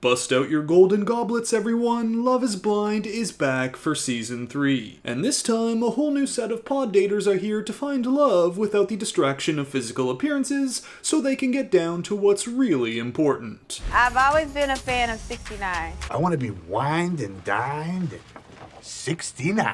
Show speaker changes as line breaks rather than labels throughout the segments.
Bust out your golden goblets, everyone. Love is Blind is back for season 3. And this time, a whole new set of pod daters are here to find love without the distraction of physical appearances, so they can get down to what's really important.
I've always been a fan of 69.
I want to be wined and dined at 69.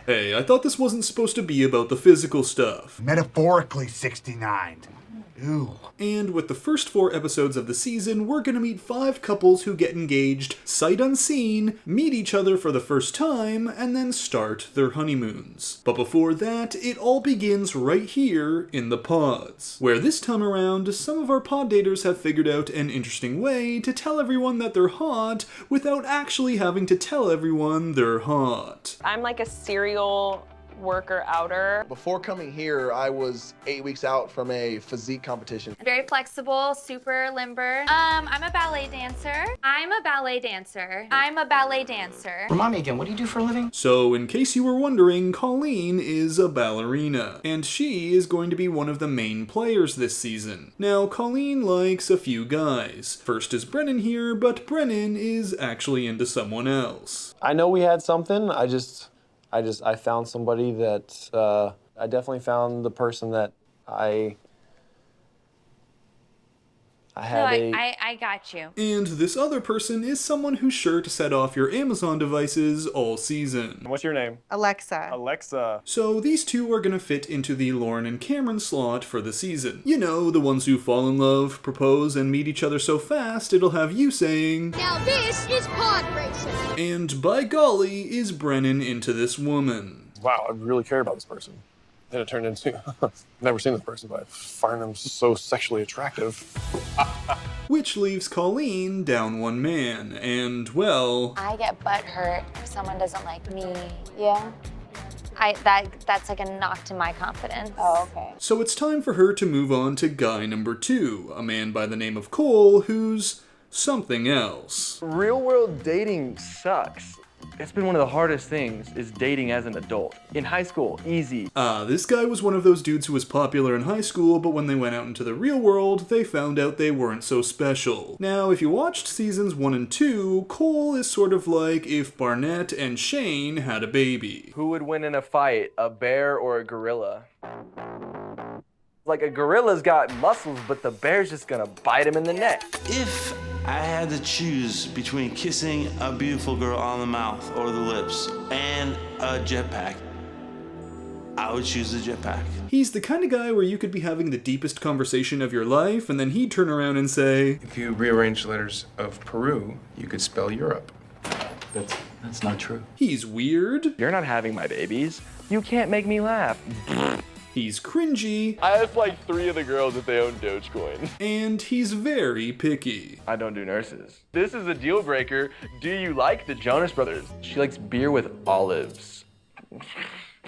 Hey, I thought this wasn't supposed to be about the physical stuff.
Metaphorically 69. Ooh.
And with the first 4 episodes of the season, we're gonna meet 5 couples who get engaged, sight unseen, meet each other for the first time, and then start their honeymoons. But before that, it all begins right here in the pods, where this time around, some of our pod daters have figured out an interesting way to tell everyone that they're hot without actually having to tell everyone they're hot.
I'm like a serial worker outer.
Before coming here, I was 8 weeks out from a physique competition.
Very flexible, super limber. I'm a ballet dancer. I'm a ballet dancer. I'm a ballet dancer.
Remind me again, what do you do for a living?
So, in case you were wondering, Colleen is a ballerina, and she is going to be one of the main players this season. Now, Colleen likes a few guys. First is Brennon here, but Brennon is actually into someone else.
I know we had something, I found somebody that, I definitely found the person that I
I got you.
And this other person is someone who's sure to set off your Amazon devices all season.
What's your name?
Alexa.
Alexa.
So these two are gonna fit into the Lauren and Cameron slot for the season. You know, the ones who fall in love, propose, and meet each other so fast it'll have you saying,
"Now this is pod racing."
and by golly, is Brennan into this woman.
Wow, I really care about this person. Then it turned into, I've never seen this person, but I find them so sexually attractive.
Which leaves Colleen down one man, and well...
I get butthurt if someone doesn't like me. Yeah? That's like a knock to my confidence.
Oh, okay.
So it's time for her to move on to guy number 2, a man by the name of Cole, who's something else.
Real world dating sucks. It's been one of the hardest things, is dating as an adult. In high school, easy.
This guy was one of those dudes who was popular in high school, but when they went out into the real world, they found out they weren't so special. Now, if you watched seasons 1 and 2, Cole is sort of like if Barnett and Shane had a baby.
Who would win in a fight, a bear or a gorilla? Like, a gorilla's got muscles, but the bear's just gonna bite him in the neck.
If I had to choose between kissing a beautiful girl on the mouth or the lips and a jetpack, I would choose the jetpack.
He's the kind of guy where you could be having the deepest conversation of your life, and then he'd turn around and say,
"If you rearrange the letters of Peru, you could spell Europe."
That's not true.
He's weird.
You're not having my babies. You can't make me laugh.
He's cringy.
I asked like 3 of the girls if they own Dogecoin.
And he's very picky.
I don't do nurses. This is a deal breaker. Do you like the Jonas Brothers? She likes beer with olives.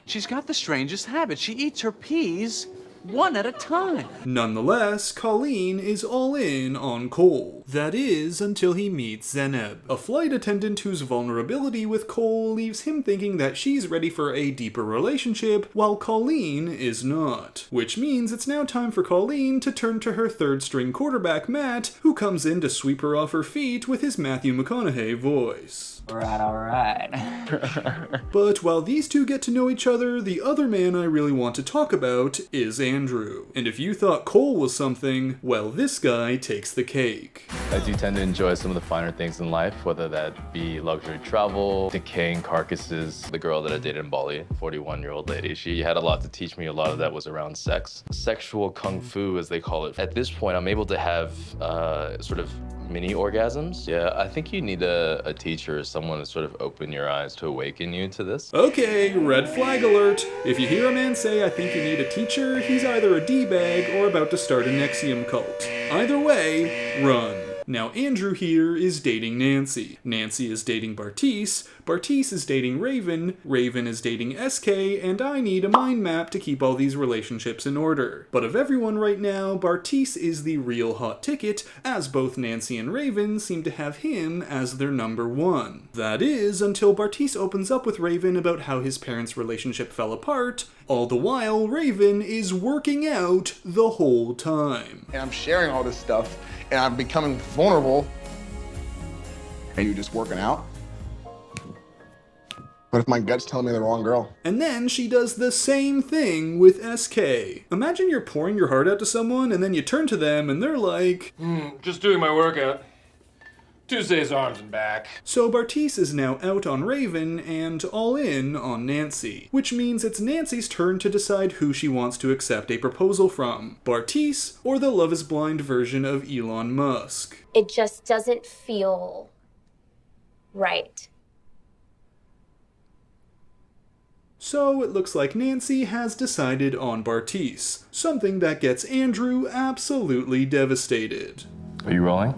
She's got the strangest habit. She eats her peas one at a time.
Nonetheless, Colleen is all in on Cole. That is, until he meets Zanab, a flight attendant whose vulnerability with Cole leaves him thinking that she's ready for a deeper relationship, while Colleen is not. Which means it's now time for Colleen to turn to her third-string quarterback, Matt, who comes in to sweep her off her feet with his Matthew McConaughey voice.
Alright.
But while these two get to know each other, the other man I really want to talk about is Andrew. And if you thought Cole was something, well, this guy takes the cake.
I do tend to enjoy some of the finer things in life, whether that be luxury travel, decaying carcasses. The girl that I dated in Bali, 41-year-old lady, she had a lot to teach me. A lot of that was around sex. Sexual kung fu, as they call it. At this point, I'm able to have sort of mini orgasms. Yeah, I think you need a teacher or someone to sort of open your eyes to awaken you to this.
Okay, red flag alert. If you hear a man say, "I think you need a teacher," he's either a D-bag or about to start a Nexium cult. Either way, run. Now Andrew here is dating Nancy. Nancy is dating Bartise. Bartise is dating Raven. Raven is dating SK, and I need a mind map to keep all these relationships in order. But of everyone right now, Bartise is the real hot ticket, as both Nancy and Raven seem to have him as their number 1. That is, until Bartise opens up with Raven about how his parents' relationship fell apart. All the while, Raven is working out the whole time.
And I'm sharing all this stuff, and I'm becoming vulnerable. and you're just working out? What if my gut's telling me the wrong girl?
And then she does the same thing with SK. Imagine you're pouring your heart out to someone and then you turn to them and they're like,
just doing my workout. Tuesday's arms and back.
So Bartise is now out on Raven and all in on Nancy, which means it's Nancy's turn to decide who she wants to accept a proposal from, Bartise or the Love is Blind version of Elon Musk.
It just doesn't feel right.
So it looks like Nancy has decided on Bartise, something that gets Andrew absolutely devastated.
Are you rolling?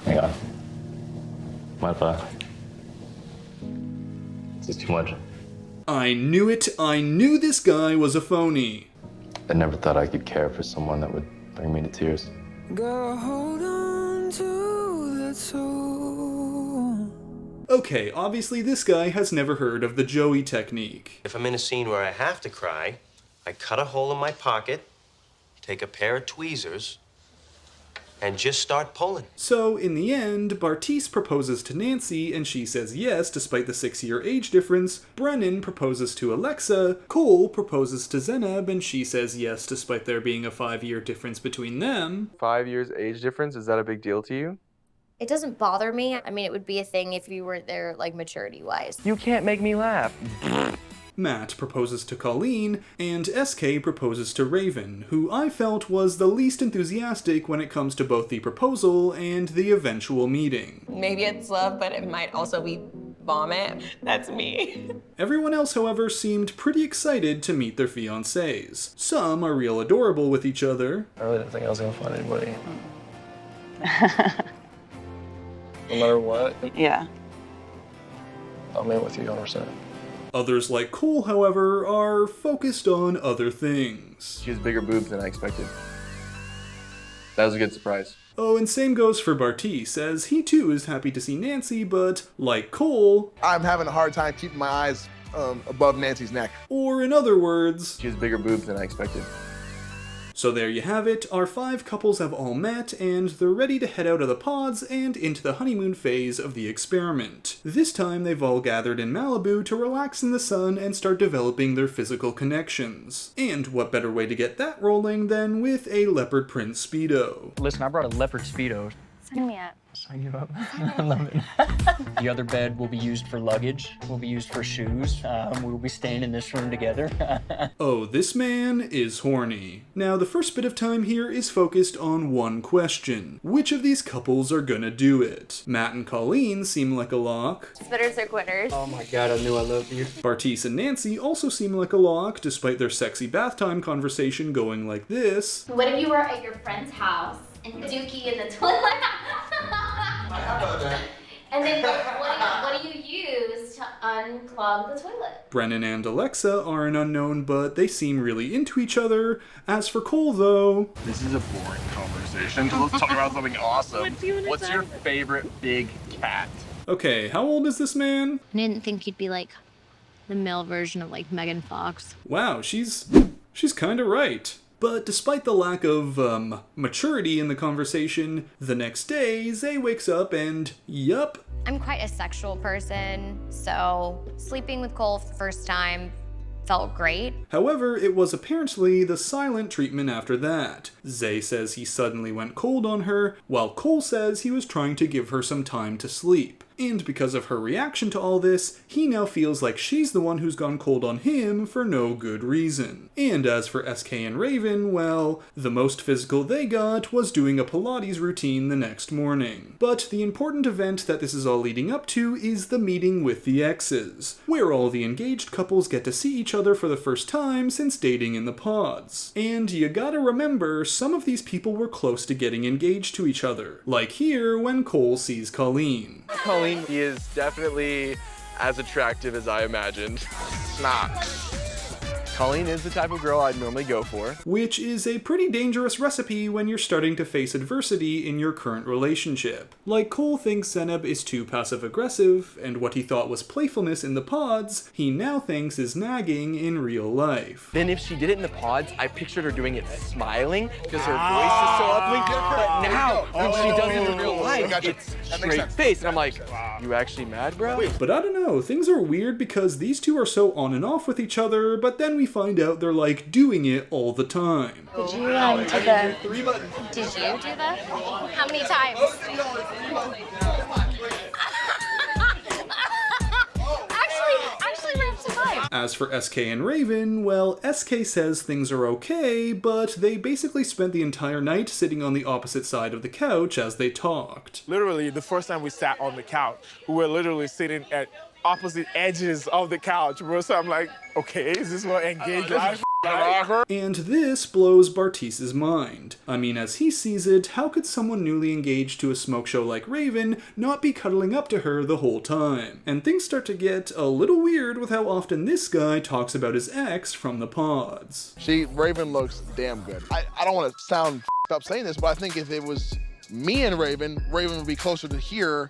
Hang on. Mind if Is this too much?
I knew it. I knew this guy was a phony.
I never thought I could care for someone that would bring me to tears.
Girl, hold on to that soul.
Okay, obviously this guy has never heard of the Joey technique.
If I'm in a scene where I have to cry, I cut a hole in my pocket, take a pair of tweezers, and just start pulling.
So, in the end, Bartise proposes to Nancy and she says yes despite the 6-year age difference, Brennon proposes to Alexa, Cole proposes to Zanab and she says yes despite there being a 5-year difference between them.
5 years age difference, is that a big deal to you?
It doesn't bother me. I mean, it would be a thing if you weren't there, like, maturity-wise.
You can't make me laugh.
Matt proposes to Colleen, and SK proposes to Raven, who I felt was the least enthusiastic when it comes to both the proposal and the eventual meeting.
Maybe it's love, but it might also be vomit. That's me.
Everyone else, however, seemed pretty excited to meet their fiancés. Some are real adorable with each other.
I really didn't think I was gonna find anybody. No matter what?
Yeah.
I'm in with you 100%.
Others like Cole, however, are focused on other things.
She has bigger boobs than I expected. That was a good surprise.
Oh, and same goes for Bartise, as he too is happy to see Nancy, but like Cole,
I'm having a hard time keeping my eyes above Nancy's neck.
Or in other words,
she has bigger boobs than I expected.
So there you have it, our 5 couples have all met, and they're ready to head out of the pods and into the honeymoon phase of the experiment. This time they've all gathered in Malibu to relax in the sun and start developing their physical connections. And what better way to get that rolling than with a leopard print Speedo.
Listen, I brought a leopard Speedo.
Sign me up.
Sign you up. I love it. The other bed will be used for luggage, will be used for shoes. We'll be staying in this room together.
Oh, this man is horny. Now, the first bit of time here is focused on one question. Which of these couples are gonna do it? Matt and Colleen seem like a lock.
Spitters or quitters.
Oh my god, I knew I loved you.
Bartise and Nancy also seem like a lock, despite their sexy bath time conversation going like this.
What if you were at your friend's house and Dookie in the toilet? And then what do you use to unclog the toilet?
Brennon and Alexa are an unknown, but they seem really into each other. As for Cole, though...
This is a boring conversation. Let's talk about something awesome. What's your favorite big cat?
Okay, how old is this man?
I didn't think you'd be like the male version of like Megan Fox.
Wow, she's kinda right. But despite the lack of, maturity in the conversation, the next day, Zay wakes up and, yup.
I'm quite a sexual person, so sleeping with Cole for the first time felt great.
However, it was apparently the silent treatment after that. Zay says he suddenly went cold on her, while Cole says he was trying to give her some time to sleep. And because of her reaction to all this, he now feels like she's the one who's gone cold on him for no good reason. And as for SK and Raven, well, the most physical they got was doing a Pilates routine the next morning. But the important event that this is all leading up to is the meeting with the exes, where all the engaged couples get to see each other for the first time since dating in the pods. And you gotta remember, some of these people were close to getting engaged to each other, like here when Cole sees Colleen.
Colleen, he is definitely as attractive as I imagined.
Nah.
Colleen is the type of girl I'd normally go for.
Which is a pretty dangerous recipe when you're starting to face adversity in your current relationship. Like Cole thinks Zanab is too passive-aggressive, and what he thought was playfulness in the pods, he now thinks is nagging in real life.
Then if she did it in the pods, I pictured her doing it smiling because her voice is so upbeat. But now, when she does it in real life, it's straight face. And I'm like, you actually mad, bro?
But I don't know, things are weird because these two are so on and off with each other, but then we find out they're like doing it all the time.
Did you run to the... Did you do that? How many times? Actually ran to 5.
As for SK and Raven, well, SK says things are okay, but they basically spent the entire night sitting on the opposite side of the couch as they talked.
Literally, the first time we sat on the couch, we were literally sitting at opposite edges of the couch, bro. So I'm like, okay, is this what engaged life?
And this blows Bartise's mind. I mean, as he sees it, how could someone newly engaged to a smoke show like Raven not be cuddling up to her the whole time? And things start to get a little weird with how often this guy talks about his ex from the pods.
Raven looks damn good. I don't want to sound up saying this, but I think if it was me and Raven would be closer to here,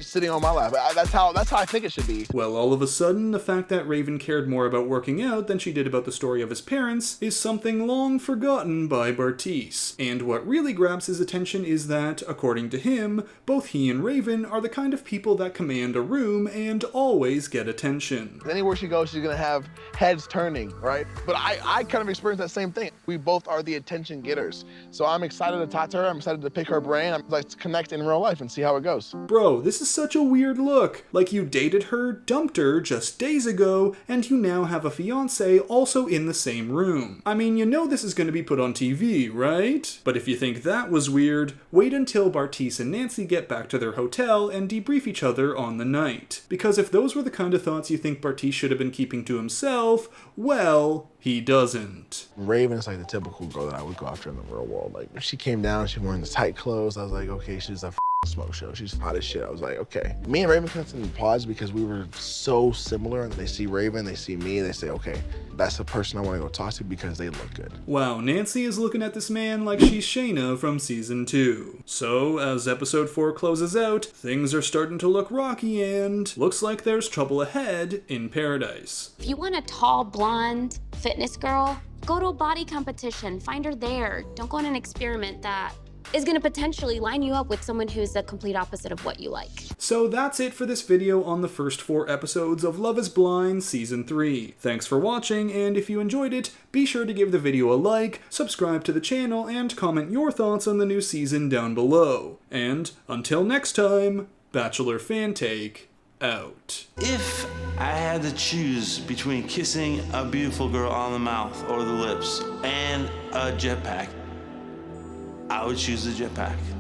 sitting on my lap. That's how I think it should be.
Well, all of a sudden, the fact that Raven cared more about working out than she did about the story of his parents is something long forgotten by Bartise. And what really grabs his attention is that, according to him, both he and Raven are the kind of people that command a room and always get attention.
Anywhere she goes, she's gonna have heads turning, right? But I kind of experienced that same thing. We both are the attention getters. So I'm excited to talk to her. I'm excited to pick her brain. I'm like to connect in real life and see how it goes.
Bro, this is such a weird look. Like you dated her, dumped her just days ago, and you now have a fiance also in the same room. I mean, you know this is going to be put on TV, right? But if you think that was weird, wait until Bartise and Nancy get back to their hotel and debrief each other on the night. Because if those were the kind of thoughts you think Bartise should have been keeping to himself, well, he doesn't.
Raven is like the typical girl that I would go after in the real world. Like, if she came down, she wearing the tight clothes, I was like, okay, she's a smoke show. She's hot as shit. I was like, okay. Me and Raven connected in the pods because we were so similar. They see Raven, they see me, they say, okay, that's the person I want to go talk to because they look good.
Wow, Nancy is looking at this man like she's Shayna from season 2. So, as episode 4 closes out, things are starting to look rocky and looks like there's trouble ahead in Paradise.
If you want a tall, blonde fitness girl, go to a body competition. Find her there. Don't go on an experiment that is going to potentially line you up with someone who's the complete opposite of what you like.
So that's it for this video on the first 4 episodes of Love is Blind Season 3. Thanks for watching, and if you enjoyed it, be sure to give the video a like, subscribe to the channel, and comment your thoughts on the new season down below. And until next time, Bachelor Fan Take out.
If I had to choose between kissing a beautiful girl on the mouth or the lips and a jetpack, I would choose the jetpack.